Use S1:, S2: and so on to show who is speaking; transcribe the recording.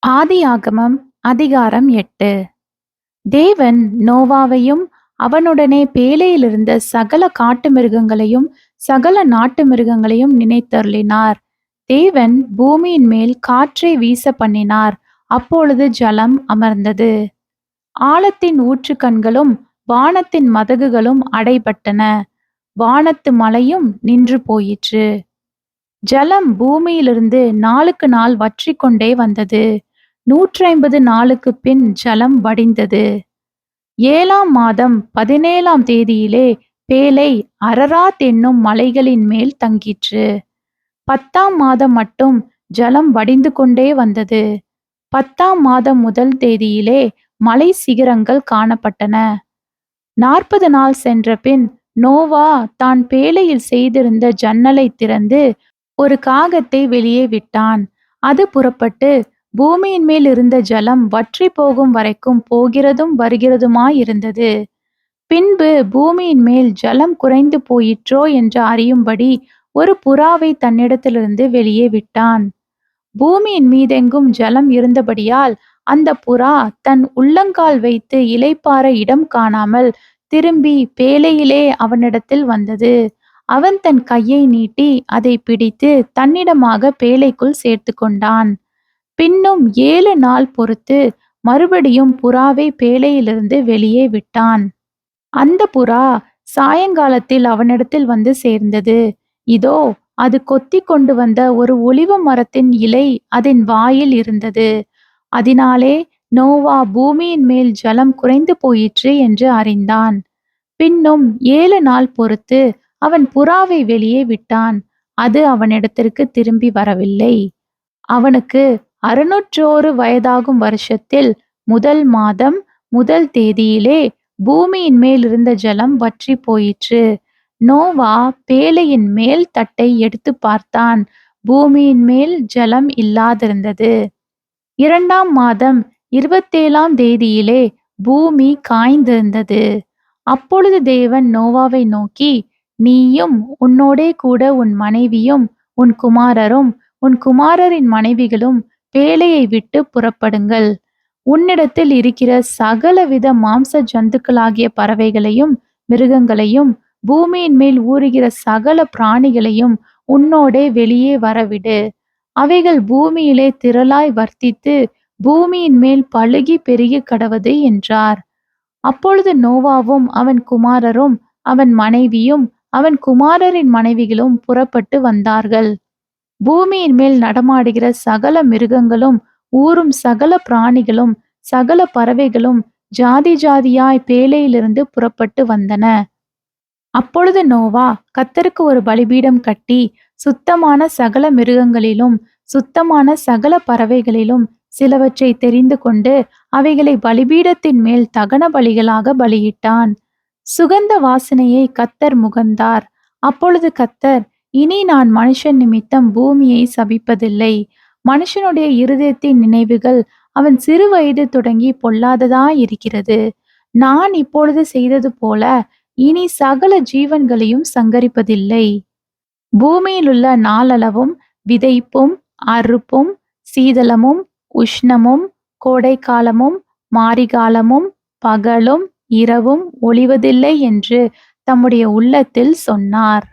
S1: ஆதியாகமம் அதிகாரம் 8. தேவன் நோவாவையும் அவனுடனே பேழையிலிருந்த சகல காட்டு மிருகங்களையும் சகல நாட்டு மிருகங்களையும் நினைத்தருளினார். தேவன் பூமியின் மேல் காற்றை வீச பண்ணினார். அப்பொழுது ஜலம் அமர்ந்தது. ஆழத்தின் ஊற்றுக்கண்களும் வானத்தின் மதகுகளும் அடைபட்டன. வானத்து மழையும் நின்று போயிற்று. ஜலம் பூமியிலிருந்து நாளுக்கு நாள் வற்றிக் கொண்டே வந்தது. 150 நாளுக்குப் பின் ஜலம் வடிந்தது. 7ஆம் மாதம் 17ஆம் தேதியிலே பேழை அரராத் என்னும் மலைகளின் மேல் தங்கிற்று. 10ஆம் மாதம் மட்டும் ஜலம் வடிந்து கொண்டே வந்தது. 10ஆம் மாதம் முதல் தேதியிலே மலை சிகரங்கள் காணப்பட்டன. 40 நாள் சென்ற பின் நோவா தான் பேழையில் செய்திருந்த ஜன்னலை திறந்து ஒரு காகத்தை வெளியே விட்டான். அது புறப்பட்டு பூமியின் மேல் இருந்த ஜலம் வற்றி போகும் வரைக்கும் போகிறதும் வருகிறதுமாயிருந்தது. பின்பு பூமியின் மேல் ஜலம் குறைந்து போயிற்றோ என்று அறியும்படி ஒரு புறாவை தன்னிடத்திலிருந்து வெளியே விட்டான். பூமியின் மீதெங்கும் ஜலம் இருந்தபடியால் அந்த புறா தன் உள்ளங்கால் வைத்து இளைப்பாற இடம் காணாமல் திரும்பி பேழையிலே அவனிடத்தில் வந்தது. அவன் தன் கையை நீட்டி அதை பிடித்து தன்னிடமாக பேழைக்குள் சேர்த்து கொண்டான். பின்னும் 7 நாள் பொறுத்து மறுபடியும் புறாவை பேழையிலிருந்து வெளியே விட்டான். அந்த புறா சாயங்காலத்தில் அவனிடத்தில் வந்து சேர்ந்தது. இதோ, அது கொத்திக் கொண்டு வந்த ஒரு ஒலிவ மரத்தின் இலை அதன் வாயில் இருந்தது. அதனாலே நோவா பூமியின் மேல் ஜலம் குறைந்து போயிற்று என்று அறிந்தான். பின்னும் 7 நாள் பொறுத்து அவன் புறாவை வெளியே விட்டான். அது அவனிடத்திற்கு திரும்பி வரவில்லை. அவனுக்கு 601 வயதாகும் வருஷத்தில் முதல் மாதம் முதல் தேதியிலே பூமியின் மேல் இருந்த ஜலம் வற்றி போயிற்று. நோவா பேழையின் மேல் தட்டை எடுத்து பார்த்தான். பூமியின் மேல் ஜலம் இல்லாதிருந்தது. 2ஆம் மாதம் 27ஆம் தேதியிலே பூமி காய்ந்திருந்தது. அப்பொழுது தேவன் நோவாவை நோக்கி, நீயும் உன்னோடே கூட உன் மனைவியும் உன் குமாரரும் உன் குமாரரின் மனைவிகளும் பேழையை விட்டு புறப்படுங்கள். உன்னிடத்தில் இருக்கிற சகலவித மாம்ச ஜந்துக்களாகிய பறவைகளையும் மிருகங்களையும் பூமியின் மேல் ஊறுகிற சகல பிராணிகளையும் உன்னோடே வெளியே வரவிடு. அவைகள் பூமியிலே திரளாய் வர்த்தித்து பூமியின் மேல் பலுகி பெருகி கடவது என்றார். அப்பொழுது நோவாவும் அவன் குமாரரும் அவன் மனைவியும் அவன் குமாரரின் மனைவிகளும் புறப்பட்டு வந்தார்கள். பூமியின் மேல் நடமாடுகிற சகல மிருகங்களும் ஊரும் சகல பிராணிகளும் சகல பறவைகளும் ஜாதி ஜாதியாய் பேழையிலிருந்து புறப்பட்டு வந்தன. அப்பொழுது நோவா கர்த்தருக்கு ஒரு பலிபீடம் கட்டி சுத்தமான சகல மிருகங்களிலும் சுத்தமான சகல பறவைகளிலும் சிலவற்றை தெரிந்து கொண்டு அவைகளை பலிபீடத்தின் மேல் தகன பலிகளாக பலியிட்டான். சுகந்த வாசனையை கர்த்தர் முகர்ந்தார். அப்பொழுது கர்த்தர், இனி நான் மனுஷன் நிமித்தம் பூமியை சபிப்பதில்லை. மனுஷனுடைய இருதயத்தின் நினைவுகள் அவன் சிறு வயது தொடங்கி பொல்லாததாயிருக்கிறது. நான் இப்பொழுது செய்தது போல இனி சகல ஜீவன்களையும் சங்கரிப்பதில்லை. பூமியிலுள்ள நாளளவும் விதைப்பும் அறுப்பும் சீதளமும் உஷ்ணமும் கோடைக்காலமும் மாரிகாலமும் பகலும் இரவும் ஒழிவதில்லை என்று தம்முடைய உள்ளத்தில் சொன்னார்.